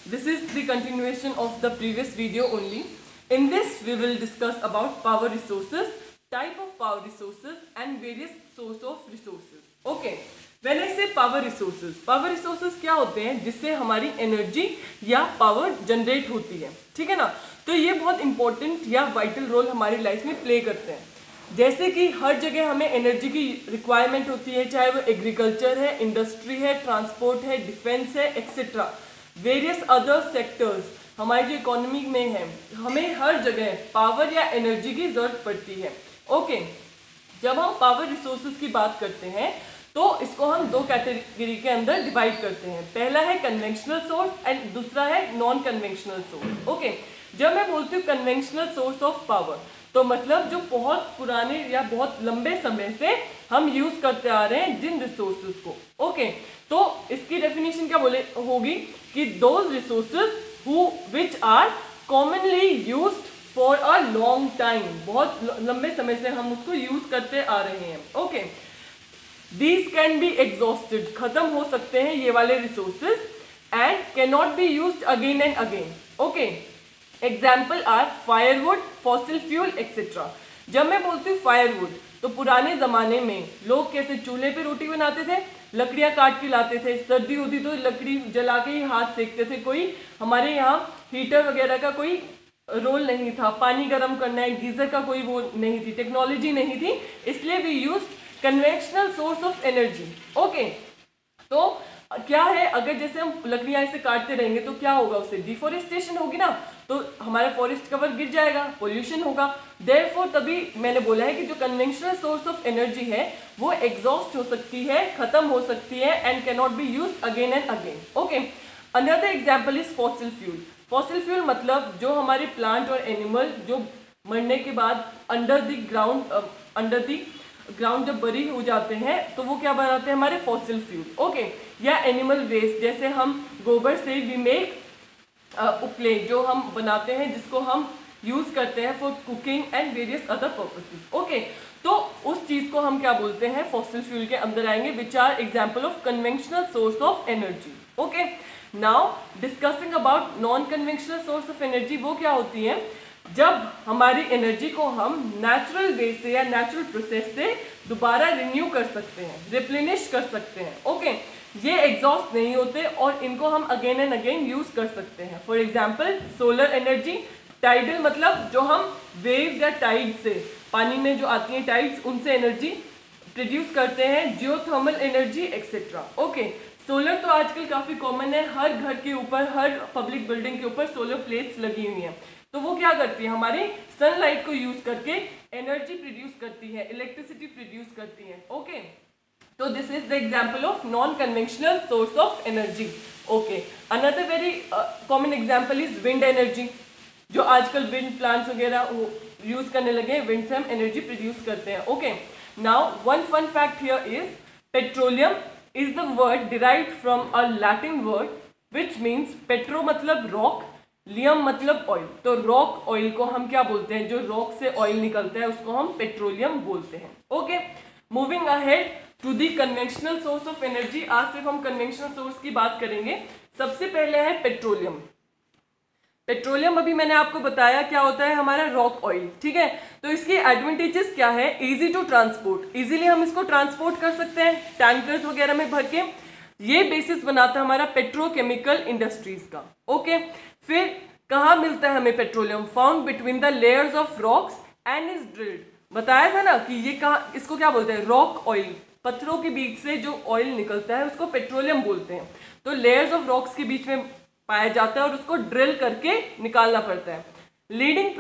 This is the continuation of the previous video only. In this we will discuss about power resources, type of power resources and various source of resources. Okay, when I say power resources क्या होते हैं जिससे हमारी energy या power generate होती है, ठीक है ना। तो ये बहुत इंपॉर्टेंट या वाइटल रोल हमारी लाइफ में प्ले करते हैं। जैसे कि हर जगह हमें एनर्जी की रिक्वायरमेंट होती है, चाहे वो एग्रीकल्चर है, इंडस्ट्री है, ट्रांसपोर्ट है, डिफेंस है, एक्सेट्रा वेरियस अदर सेक्टर्स हमारी जो इकोनॉमी में है, हमें हर जगह पावर या एनर्जी की जरूरत पड़ती है। ओके, जब हम पावर रिसोर्सेज की बात करते हैं तो इसको हम दो कैटेगरी के अंदर डिवाइड करते हैं। पहला है कन्वेंशनल सोर्स एंड दूसरा है नॉन कन्वेंशनल सोर्स। ओके, जब मैं बोलती हूँ कन्वेंशनल सोर्स ऑफ पावर तो मतलब जो बहुत पुराने या बहुत लंबे समय से हम यूज करते आ रहे हैं जिन रिसोर्सेज को। ओके, तो इसकी डेफिनेशन क्या बोले होगी कि those resources which are commonly used for a long time, बहुत लंबे समय से हम उसको यूज करते आ रहे हैं। Okay, these can be exhausted, खत्म हो सकते हैं ये वाले resources, and can not be used again and again. Okay, example are firewood, fossil fuel etcetera. जब मैं बोलती हूँ फायरवुड तो पुराने जमाने में लोग कैसे चूल्हे पे रोटी बनाते थे, लकड़ियाँ काट के लाते थे, सर्दी होती तो लकड़ी जला के ही हाथ सेकते थे। कोई हमारे यहाँ हीटर वगैरह का कोई रोल नहीं था, पानी गर्म करना है, गीजर का कोई वो नहीं थी, टेक्नोलॉजी नहीं थी, इसलिए we use conventional source of energy. Okay, तो क्या है, अगर जैसे हम लकड़ियां ऐसे काटते रहेंगे तो क्या होगा, उससे डिफोरेस्टेशन होगी ना, तो हमारा फॉरेस्ट कवर गिर जाएगा, पोल्यूशन होगा। देयरफॉर तभी मैंने बोला है कि जो कन्वेंशनल सोर्स ऑफ एनर्जी है वो एग्जॉस्ट हो सकती है, खत्म हो सकती है, and can not be used again and again. Okay, another example is fossil fuel. Fossil fuel मतलब जो हमारे प्लांट और एनिमल जो मरने के बाद अंडर द ग्राउंड जब बरी हो जाते हैं तो वो क्या बनाते हैं, हमारे फॉसिल फ्यूल। ओके, या एनिमल वेस्ट, जैसे हम गोबर से वी मेक उपले जो हम बनाते हैं जिसको हम यूज करते हैं for cooking and various other purposes. Okay, तो उस चीज को हम क्या बोलते हैं, फॉसिल फ्यूल के अंदर आएंगे, which are example of conventional source of energy. Okay, now discussing about non conventional source of energy, वो क्या होती है, जब हमारी एनर्जी को हम नेचुरल वे से या नेचुरल प्रोसेस से दोबारा रिन्यू कर सकते हैं, रिप्लेनिश कर सकते हैं। ओके, ये एग्जॉस्ट नहीं होते और इनको हम अगेन एंड अगेन यूज कर सकते हैं। For example solar energy, tidal मतलब जो हम वेव या टाइड से, पानी में जो आती हैं टाइड्स, उनसे एनर्जी प्रोड्यूस करते हैं, geothermal energy etcetera. Okay, solar तो आजकल काफी कॉमन है, हर घर के ऊपर, हर पब्लिक बिल्डिंग के ऊपर सोलर प्लेट्स लगी हुई हैं। तो वो क्या करती है, हमारी सनलाइट को यूज करके एनर्जी प्रोड्यूस करती है, इलेक्ट्रिसिटी प्रोड्यूस करती है। ओके, तो this is the example of non conventional source of energy. Okay, another very common example is wind energy, जो आजकल विंड प्लांट्स वगैरह यूज करने लगे, विंड से हम एनर्जी प्रोड्यूस करते हैं। Okay, now one fun fact here is petroleum is the word derived from a Latin word which means, petro मतलब रॉक, लियम मतलब ऑयल, तो रॉक ऑयल को हम क्या बोलते हैं, जो रॉक से ऑयल निकलता है उसको हम पेट्रोलियम बोलते हैं। Okay, moving ahead to the conventional source of energy. आज सिर्फ हम कन्वेंशनल सोर्स की बात करेंगे। सबसे पहले है पेट्रोलियम। पेट्रोलियम अभी मैंने आपको बताया क्या होता है, हमारा रॉक ऑयल, ठीक है। तो इसकी एडवांटेजेस क्या है, इजी टू ट्रांसपोर्ट, इजीली हम इसको ट्रांसपोर्ट कर सकते हैं टैंकर्स वगैरह में भर के। ये बेसिस बनाता है हमारा पेट्रोकेमिकल इंडस्ट्रीज का। ओके, फिर कहाँ मिलता है हमें petroleum, found between the layers of rocks and is drilled. बताया था ना कि ये कहाँ, इसको क्या बोलते हैं, रॉक ऑयल, पत्थरों के बीच से जो ऑयल निकलता है उसको पेट्रोलियम बोलते हैं। तो लेयर्स ऑफ रॉक्स के बीच में पाया जाता है और उसको ड्रिल करके निकालना पड़ता है। लीडिंग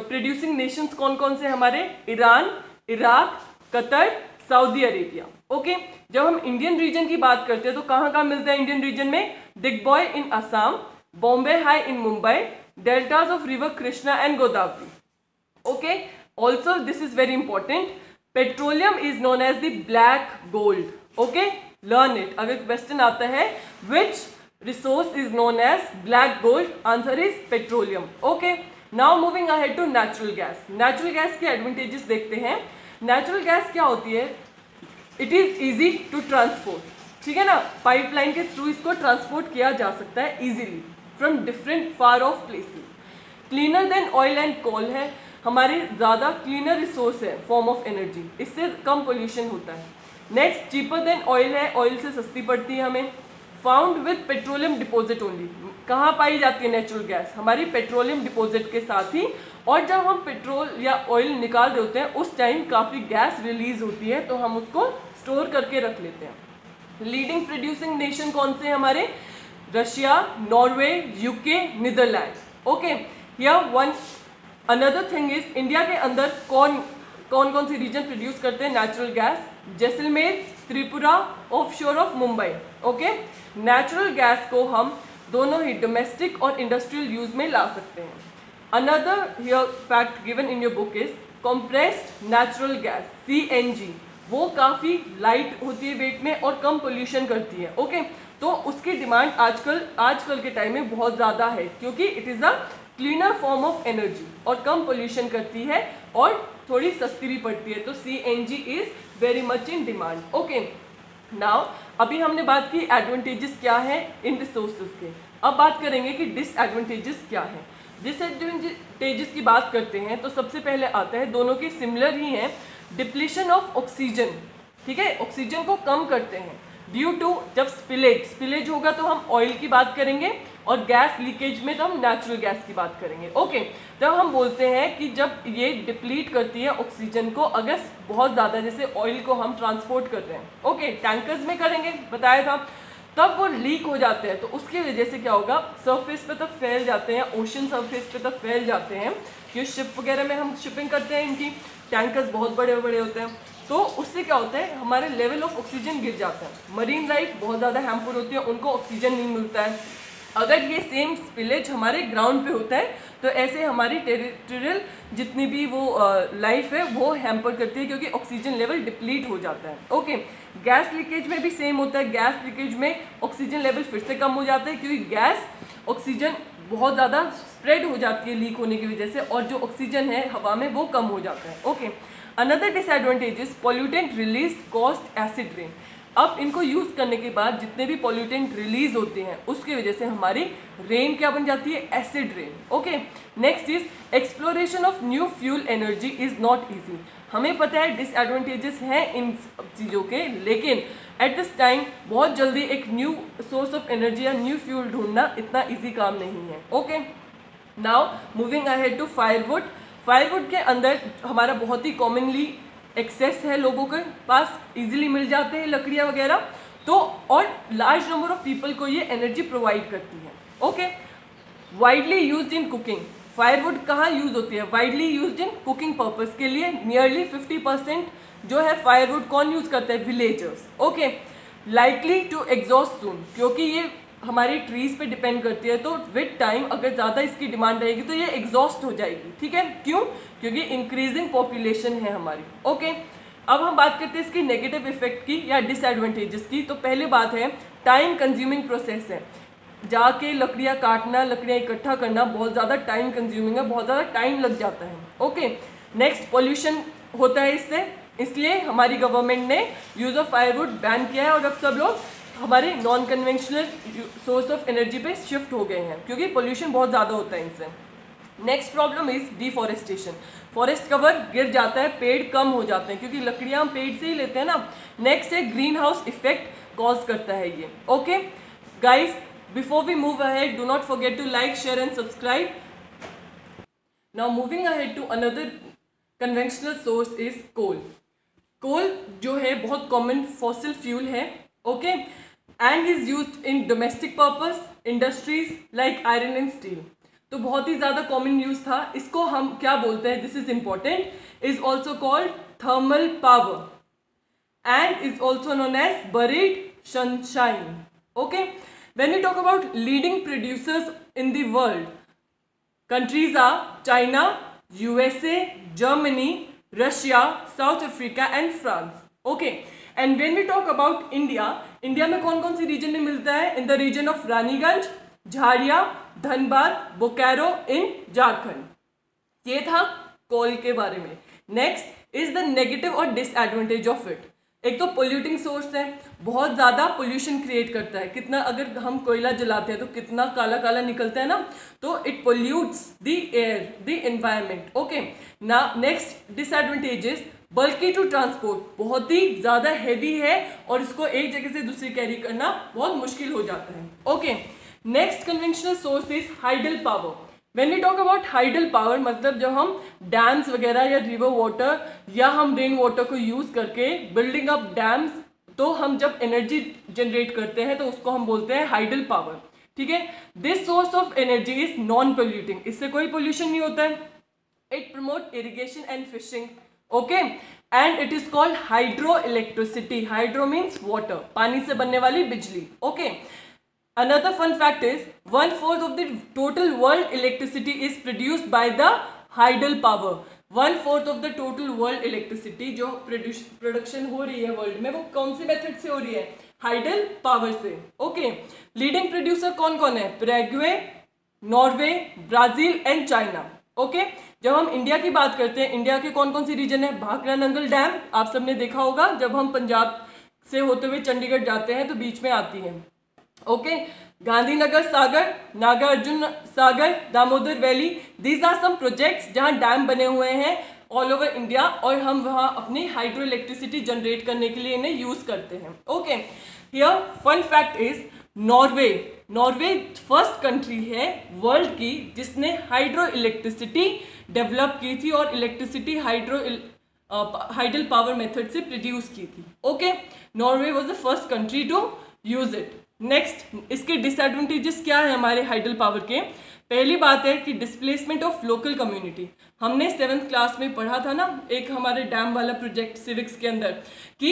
प्रोड्यूसिंग नेशंस कौन कौन से हमारे, Iran, Iraq, Qatar, Saudi Arabia. Okay, जब हम इंडियन रीजन की बात करते हैं तो कहाँ कहाँ मिलता है इंडियन रीजन में, Digboi in Assam, Bombay High in Mumbai, deltas of river Krishna and Godavari. Okay, also this is very important, petroleum is known as the black gold. Okay, learn it, अगर क्वेश्चन आता है which resource is known as black gold, answer is petroleum. Okay, now moving ahead to natural gas. Natural gas के advantages देखते हैं। Natural gas क्या होती है, it is easy to transport, ठीक है ना, पाइपलाइन के थ्रू इसको ट्रांसपोर्ट किया जा सकता है easily from different far off places. Cleaner than oil and coal है, हमारे ज़्यादा क्लीनर रिसोर्स है फॉर्म ऑफ एनर्जी, इससे कम पोल्यूशन होता है। नेक्स्ट चीपर देन ऑयल है, ऑयल से सस्ती पड़ती है हमें। Found with petroleum deposit only, कहाँ पाई जाती है नेचुरल गैस, हमारी पेट्रोलियम डिपॉजिट के साथ ही। और जब हम पेट्रोल या ऑयल निकाल रहे होते हैं उस टाइम काफ़ी गैस रिलीज होती है, तो हम उसको स्टोर करके रख लेते हैं। लीडिंग प्रोड्यूसिंग नेशन कौन से हमारे, Russia, Norway, UK, Netherland. Okay, here one another thing is, India के अंदर कौन कौन सी रीजन प्रोड्यूस करते हैं natural gas, Jaisalmer, Tripura, offshore of Mumbai. Okay, natural gas को हम दोनों ही डोमेस्टिक और इंडस्ट्रियल यूज में ला सकते हैं। Another here fact given in your book is compressed natural gas CNG, वो काफ़ी लाइट होती है वेट में और कम पोल्यूशन करती है। ओके, तो उसकी डिमांड आजकल के टाइम में बहुत ज़्यादा है, क्योंकि it is a cleaner form of energy और कम पोल्यूशन करती है और थोड़ी सस्ती भी पड़ती है, तो CNG is very much in demand. Okay, now अभी हमने बात की एडवांटेजेस क्या है इन रिसोर्सेज के, अब बात करेंगे कि डिसएडवांटेजेस क्या है। डिसएडवांटेजेस की बात करते हैं तो सबसे पहले आता है, दोनों के सिमिलर ही हैं, डिप्लीशन ऑफ ऑक्सीजन। ठीक है, ऑक्सीजन को कम करते हैं ड्यू टू, जब स्पिलेज होगा तो हम ऑयल की बात करेंगे और गैस लीकेज में तो हम नेचुरल गैस की बात करेंगे। ओके, तब हम बोलते हैं कि जब ये डिप्लीट करती है ऑक्सीजन को, अगर बहुत ज़्यादा जैसे ऑयल को हम ट्रांसपोर्ट कर रहे हैं, ओके, टैंकर्स में करेंगे बताया था, तब वो लीक हो जाते हैं, तो उसकी वजह से क्या होगा, सरफेस पे तब फैल जाते हैं, ओशन सरफेस पे तब फैल जाते हैं, ये शिप वगैरह में हम शिपिंग करते हैं, इनकी टैंकर्स बहुत बड़े बड़े होते हैं, तो उससे क्या होता है, हमारे लेवल ऑफ ऑक्सीजन गिर जाता है, मरीन लाइफ बहुत ज़्यादा हैम्पर होती है, उनको ऑक्सीजन नहीं मिलता है। अगर ये सेम स्पिलेज हमारे ग्राउंड पे होता है तो ऐसे हमारी टेरिटोरियल जितनी भी वो लाइफ है वो हैम्पर करती है, क्योंकि ऑक्सीजन लेवल डिप्लीट हो जाता है। ओके, गैस लीकेज में भी सेम होता है, गैस लीकेज में ऑक्सीजन लेवल फिर से कम हो जाता है, क्योंकि गैस ऑक्सीजन बहुत ज़्यादा स्प्रेड हो जाती है लीक होने की वजह से, और जो ऑक्सीजन है हवा में वो कम हो जाता है। Okay, another disadvantage is pollutant release cost acid rain. अब इनको यूज़ करने के बाद जितने भी पॉल्यूटेंट रिलीज होते हैं उसकी वजह से हमारी रेन क्या बन जाती है, acid rain. Okay, next is exploration of new fuel energy is not easy. हमें पता है डिसएडवांटेजेस हैं इन चीज़ों के, लेकिन एट दिस टाइम बहुत जल्दी एक न्यू सोर्स ऑफ एनर्जी या न्यू फ्यूल ढूंढना इतना ईजी काम नहीं है। Okay, now moving ahead to firewood. Firewood के अंदर हमारा बहुत ही कॉमनली एक्सेस है, लोगों के पास इजीली मिल जाते हैं लकड़ियाँ वगैरह, तो और लार्ज नंबर ऑफ पीपल को ये एनर्जी प्रोवाइड करती है। Okay, widely used in cooking. Firewood कहाँ यूज होती है, widely used in cooking purpose के लिए। नियरली 50% जो है फायरवुड कौन यूज करता है, villagers. Okay, likely to exhaust soon, क्योंकि ये हमारी ट्रीज पे डिपेंड करती है, तो विद टाइम अगर ज़्यादा इसकी डिमांड रहेगी तो ये एग्जॉस्ट हो जाएगी। ठीक है, क्यों, क्योंकि इंक्रीजिंग पॉपुलेशन है हमारी। ओके, अब हम बात करते हैं इसकी नेगेटिव इफेक्ट की या डिसएडवांटेजेस की। तो पहले बात है टाइम कंज्यूमिंग प्रोसेस है, जाके लकड़ियाँ काटना, लकड़ियाँ इकट्ठा करना बहुत ज़्यादा टाइम कंज्यूमिंग है, बहुत ज़्यादा टाइम लग जाता है। ओके, नेक्स्ट पॉल्यूशन होता है इससे, इसलिए हमारी गवर्नमेंट ने यूज़ ऑफ फायरवुड बैन किया है और अब सब लोग हमारे non conventional source of energy पे शिफ्ट हो गए हैं, क्योंकि पोल्यूशन बहुत ज़्यादा होता है इनसे। Next problem is deforestation. Forest cover गिर जाता है, पेड़ कम हो जाते हैं, क्योंकि लकड़ियाँ हम पेड़ से ही लेते हैं ना। नेक्स्ट है ग्रीन हाउस इफेक्ट कॉज करता है ये। Okay guys, before we move ahead, do not forget to like, share and subscribe. Now moving ahead to another conventional source is coal. Coal जो है बहुत कॉमन फॉसिल फ्यूल है। Okay, and is used in domestic purpose, industries like iron and steel. तो बहुत ही ज़्यादा common use था। इसको हम क्या बोलते हैं, this is important, is also called thermal power and is also known as buried sunshine. Okay, when we talk about leading producers in the world, countries are China, USA, Germany, Russia, South Africa and France. Okay, and when we talk about India, India में कौन कौन सी reason में मिलता है, in the region of Raniganj, झाड़िया, Dhanbad, Bokaro in Jharkhand. ये था कोल के बारे में। नेक्स्ट इज द नेगेटिव और डिसएडवांटेज ऑफ इट। एक तो पोल्यूटिंग सोर्स है, बहुत ज़्यादा पोल्यूशन क्रिएट करता है। कितना, अगर हम कोयला जलाते हैं तो कितना काला काला निकलता है ना, तो it pollutes the air, the environment. Okay, ना नेक्स्ट डिसएडवांटेजेस, बल्कि टू ट्रांसपोर्ट, बहुत ही ज़्यादा हैवी है और इसको एक जगह से दूसरी कैरी करना बहुत मुश्किल हो जाता है। Okay, next conventional source is hydel power. When we talk about hydel power, मतलब जब हम डैम्स वगैरह या रिवर वाटर या हम रेन वाटर को यूज़ करके बिल्डिंग अप डैम्स, तो हम जब एनर्जी जनरेट करते हैं तो उसको हम बोलते हैं हाइडल पावर। ठीक है, this source of energy is non polluting, इससे कोई पोल्यूशन नहीं होता है। It promote irrigation and fishing. Okay, and it is called hydro electricity. Hydro means water, पानी से बनने वाली बिजली। Okay, another fun fact is 1/4 of the total world electricity is produced by the hydel power। 1/4 of the total world electricity जो production हो रही है world में, वो कौन सी मेथड से हो रही है? हाइडल पावर से। ओके, लीडिंग प्रोड्यूसर कौन कौन है? Paraguay, Norway, Brazil and China. Okay, जब हम इंडिया की बात करते हैं, इंडिया के कौन कौन सी रीजन है? भाखड़ा नंगल डैम, आप सबने देखा होगा, जब हम पंजाब से होते हुए चंडीगढ़ जाते हैं तो बीच में आती है। Okay, Gandhinagar Sagar, Nagarjuna Sagar, Damodar valley, these are some projects जहां डैम बने हुए हैं ऑल ओवर इंडिया, और हम वहां अपनी हाइड्रो इलेक्ट्रिसिटी जनरेट करने के लिए इन्हें यूज करते हैं। Okay, here fun fact is Norway. Norway first country है वर्ल्ड की जिसने हाइड्रो इलेक्ट्रिसिटी डेवलप की थी और इलेक्ट्रिसिटी हाइडल पावर मेथड से प्रोड्यूस की थी। Okay, Norway was the first country to use it. Next, इसके डिसएडवांटेजेस क्या है हमारे हाइडल पावर के? पहली बात है कि डिस्प्लेसमेंट ऑफ लोकल कम्युनिटी। हमने 7th क्लास में पढ़ा था ना, एक हमारे डैम वाला प्रोजेक्ट सिविक्स के अंदर, कि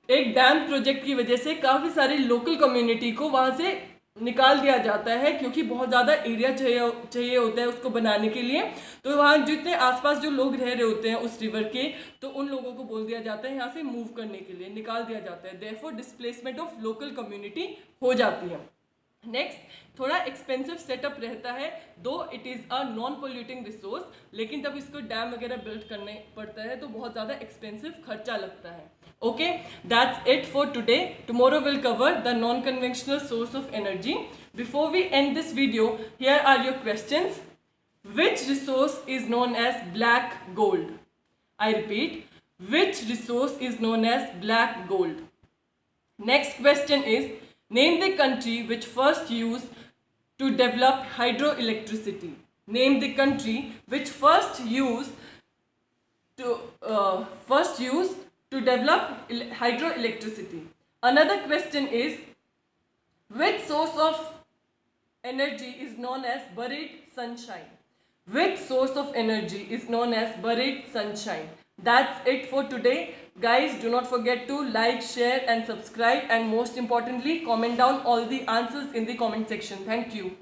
एक डैम प्रोजेक्ट की वजह से काफ़ी सारी लोकल कम्युनिटी को वहाँ से निकाल दिया जाता है, क्योंकि बहुत ज़्यादा एरिया चाहिए होता है उसको बनाने के लिए। तो वहाँ जितने आसपास जो लोग रह रहे होते हैं उस रिवर के, तो उन लोगों को बोल दिया जाता है यहाँ से मूव करने के लिए, निकाल दिया जाता है। Therefore displacement of local community हो जाती है। नेक्स्ट, थोड़ा एक्सपेंसिव सेटअप रहता है, दो it is a non polluting resource, लेकिन जब इसको डैम वगैरह बिल्ड करने पड़ता है तो बहुत ज़्यादा एक्सपेंसिव खर्चा लगता है। Okay, that's it for today. Tomorrow we'll cover the non-conventional source of energy. Before we end this video, here are your questions. Which resource is known as black gold? I repeat, which resource is known as black gold? Next question is, name the country which first used to develop hydroelectricity. Name the country which first used to develop hydroelectricity. Another question is, which source of energy is known as buried sunshine? Which source of energy is known as buried sunshine? That's it for today. Guys, do not forget to like, share and subscribe, and most importantly, comment down all the answers in the comment section. Thank you.